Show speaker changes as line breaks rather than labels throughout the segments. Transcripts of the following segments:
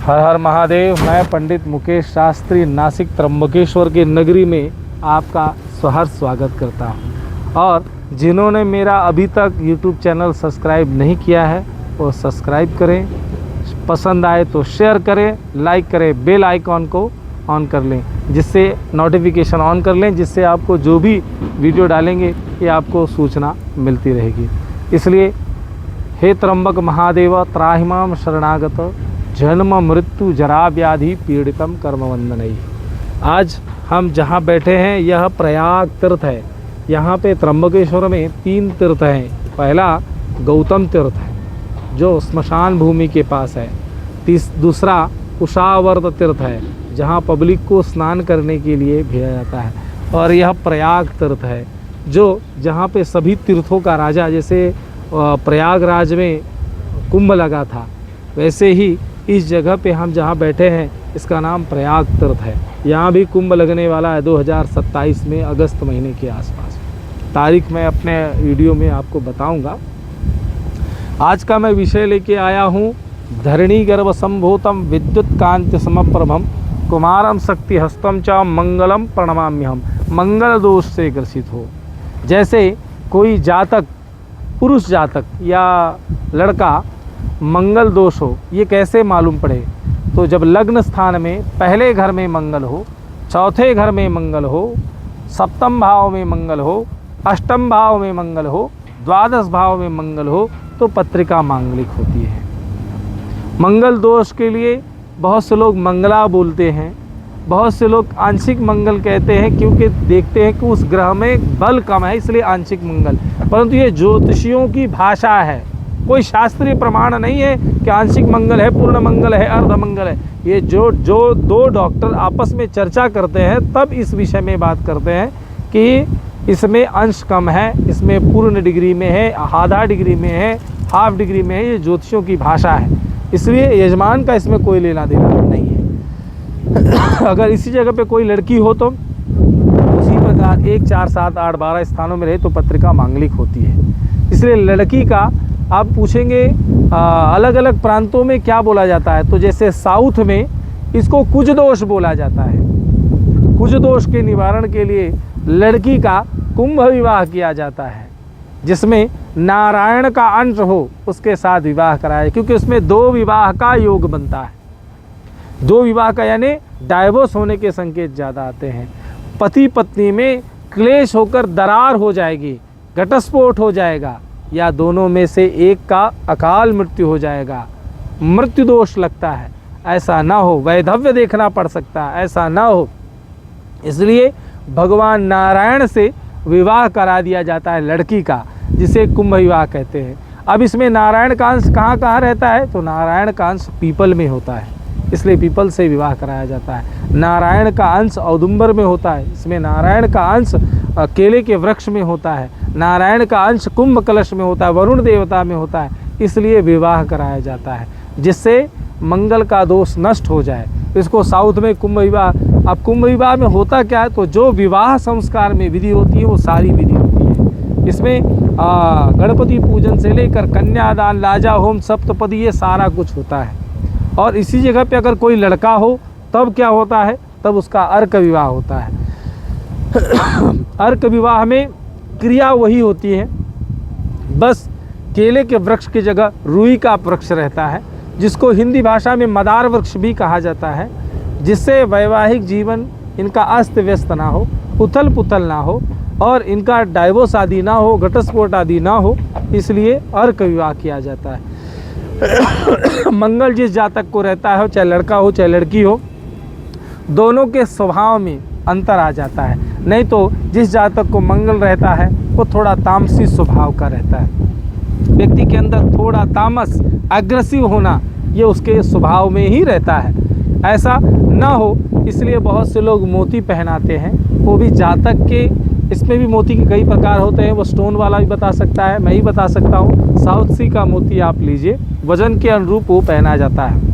हर हर महादेव। मैं पंडित मुकेश शास्त्री नासिक त्र्यंबकेश्वर के नगरी में आपका सहर्ष स्वागत करता हूं। और जिन्होंने मेरा अभी तक YouTube चैनल सब्सक्राइब नहीं किया है वो सब्सक्राइब करें, पसंद आए तो शेयर करें, लाइक करें, बेल आइकॉन को ऑन कर लें, जिससे नोटिफिकेशन ऑन कर लें, जिससे आपको जो भी वीडियो डालेंगे ये आपको सूचना मिलती रहेगी। इसलिए हे त्र्यंबक महादेव त्राहिमाम शरणागत जन्म मृत्यु जरा व्याधि पीड़ितम कर्मवंदनई। आज हम जहाँ बैठे हैं यह प्रयाग तीर्थ है। यहाँ पे त्र्यंबकेश्वर में 3 तीर्थ हैं। पहला गौतम तीर्थ है जो स्मशान भूमि के पास है। दूसरा उषावर्त तीर्थ है जहाँ पब्लिक को स्नान करने के लिए भेजा जाता है। और यह प्रयाग तीर्थ है जो जहाँ पे सभी तीर्थों का राजा, जैसे प्रयागराज में कुंभ लगा था, वैसे ही इस जगह पे हम जहाँ बैठे हैं इसका नाम प्रयाग तीर्थ है। यहाँ भी कुंभ लगने वाला है 2027 में अगस्त महीने के आसपास। तारीख मैं अपने वीडियो में आपको बताऊंगा। आज का मैं विषय लेके आया हूँ धरणी गर्भ संभूतम विद्युत कांति समप्रभम कुमारम शक्ति हस्तम च मंगलम प्रणमाम्यहम। मंगल दोष से ग्रसित हो। जैसे कोई जातक, पुरुष जातक या लड़का मंगल दोष हो, ये कैसे मालूम पड़े? तो जब लग्न स्थान में पहले घर में मंगल हो, चौथे घर में मंगल हो, सप्तम भाव में मंगल हो, अष्टम भाव में मंगल हो, द्वादश भाव में मंगल हो, तो पत्रिका मांगलिक होती है। मंगल दोष के लिए बहुत से लोग मंगला बोलते हैं, बहुत से लोग आंशिक मंगल कहते हैं, क्योंकि देखते हैं कि उस ग्रह में बल कम है इसलिए आंशिक मंगल। परंतु ये ज्योतिषियों की भाषा है, कोई शास्त्रीय प्रमाण नहीं है कि आंशिक मंगल है, पूर्ण मंगल है, अर्ध मंगल है। ये जो दो डॉक्टर आपस में चर्चा करते हैं तब इस विषय में बात करते हैं कि इसमें अंश कम है, इसमें पूर्ण डिग्री में है, आधा डिग्री में है, हाफ डिग्री में है। ये ज्योतिषियों की भाषा है, इसलिए यजमान का इसमें कोई लेना देना नहीं है। अगर इसी जगह पे कोई लड़की हो तो उसी प्रकार 1, 4, 7, 8, 12 स्थानों में रहे तो पत्रिका मांगलिक होती है। इसलिए लड़की का आप पूछेंगे अलग अलग प्रांतों में क्या बोला जाता है, तो जैसे साउथ में इसको कुज दोष बोला जाता है। कुज दोष के निवारण के लिए लड़की का कुंभ विवाह किया जाता है, जिसमें नारायण का अंश हो उसके साथ विवाह कराया, क्योंकि उसमें 2 विवाह का योग बनता है। 2 विवाह का यानी डाइवोर्स होने के संकेत ज़्यादा आते हैं। पति पत्नी में क्लेश होकर दरार हो जाएगी, घटस्फोट हो जाएगा, या दोनों में से एक का अकाल मृत्यु हो जाएगा, मृत्यु दोष लगता है। ऐसा ना हो, वैधव्य देखना पड़ सकता है, ऐसा ना हो। इसलिए भगवान नारायण से विवाह करा दिया जाता है लड़की का, जिसे कुंभ विवाह कहते हैं। अब इसमें नारायण का अंश कहाँ कहाँ रहता है? तो नारायण का अंश पीपल में होता है, इसलिए पीपल से विवाह कराया जाता है। नारायण का अंश औदुंबर में होता है, इसमें नारायण का अंश केले के वृक्ष में होता है। नारायण का अंश कुंभ कलश में होता है, वरुण देवता में होता है, इसलिए विवाह कराया जाता है, जिससे मंगल का दोष नष्ट हो जाए। इसको साउथ में कुंभ विवाह। अब कुंभ विवाह में होता क्या है? तो जो विवाह संस्कार में विधि होती है वो सारी विधि होती है। इसमें गणपति पूजन से लेकर कन्यादान, लाजा होम, सप्तपदी, ये सारा कुछ होता है। और इसी जगह पे अगर कोई लड़का हो तब क्या होता है? तब उसका अर्क विवाह होता है। अर्क विवाह में क्रिया वही होती है, बस केले के वृक्ष की जगह रुई का वृक्ष रहता है, जिसको हिंदी भाषा में मदार वृक्ष भी कहा जाता है, जिससे वैवाहिक जीवन इनका अस्त व्यस्त ना हो, उथल पुथल ना हो, और इनका डाइवोर्स आदि ना हो, घटस्फोट आदि ना हो, इसलिए अर्क विवाह किया जाता है। मंगल जिस जातक को रहता है, चाहे लड़का हो चाहे लड़की हो, दोनों के स्वभाव में अंतर आ जाता है। नहीं तो जिस जातक को मंगल रहता है वो थोड़ा तामसी स्वभाव का रहता है। व्यक्ति के अंदर थोड़ा तामस, एग्रेसिव होना, ये उसके स्वभाव में ही रहता है। ऐसा ना हो इसलिए बहुत से लोग मोती पहनाते हैं, वो भी जातक के। इसमें भी मोती के कई प्रकार होते हैं, वो स्टोन वाला भी बता सकता है, मैं ही बता सकता हूँ। साउथ सी का मोती आप लीजिए, वजन के अनुरूप वो पहना जाता है।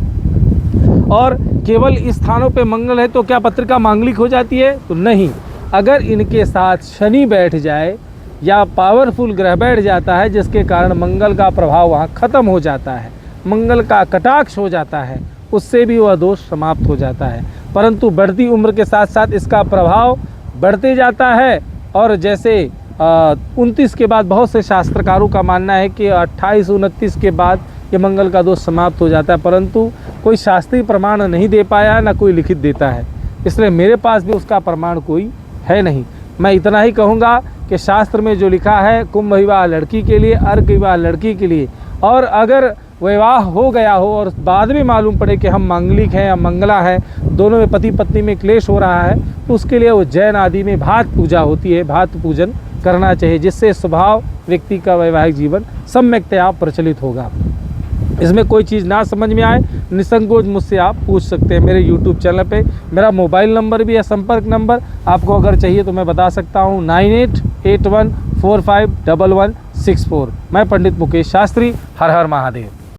और केवल इस स्थानों पे मंगल है तो क्या पत्रिका मांगलिक हो जाती है? तो नहीं। अगर इनके साथ शनि बैठ जाए या पावरफुल ग्रह बैठ जाता है, जिसके कारण मंगल का प्रभाव वहाँ खत्म हो जाता है, मंगल का कटाक्ष हो जाता है, उससे भी वह दोष समाप्त हो जाता है। परंतु बढ़ती उम्र के साथ साथ इसका प्रभाव बढ़ते जाता है और जैसे 29 के बाद बहुत से शास्त्रकारों का मानना है कि 28-29 के बाद ये मंगल का दोष समाप्त हो जाता है, परंतु कोई शास्त्रीय प्रमाण नहीं दे पाया, ना कोई लिखित देता है, इसलिए मेरे पास भी उसका प्रमाण कोई है नहीं। मैं इतना ही कहूँगा कि शास्त्र में जो लिखा है कुंभ विवाह लड़की के लिए, अर्क विवाह लड़की के लिए, और अगर विवाह हो गया हो और बाद में मालूम पड़े कि हम मांगलिक हैं या मंगला हैं, दोनों में पति पत्नी में क्लेश हो रहा है, तो उसके लिए वो जैन आदि में भात पूजा होती है, भात पूजन करना चाहिए, जिससे स्वभाव व्यक्ति का वैवाहिक जीवन सम्यकतया प्रचलित होगा। इसमें कोई चीज़ ना समझ में आए निसंकोच मुझसे आप पूछ सकते हैं। मेरे YouTube चैनल पे मेरा मोबाइल नंबर भी है, संपर्क नंबर आपको अगर चाहिए तो मैं बता सकता हूँ 9881451164। मैं पंडित मुकेश शास्त्री। हर हर महादेव।